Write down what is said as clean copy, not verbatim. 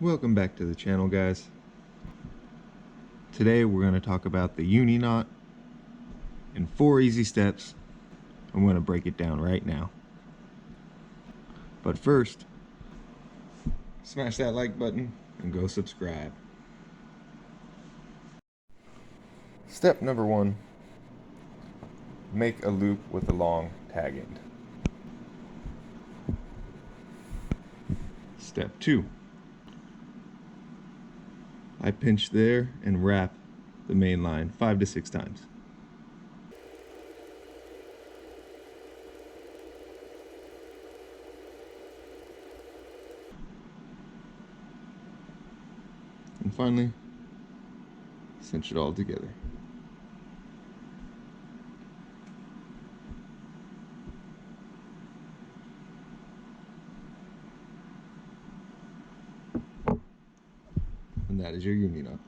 Welcome back to the channel, guys. Today we're going to talk about the uni knot in 4 easy steps. I'm going to break it down right now. But first, smash that like button and go subscribe. Step number 1, make a loop with a long tag end. Step 2, I pinch there and wrap the main line 5 to 6 times. And finally, cinch it all together. And that is your uni knot.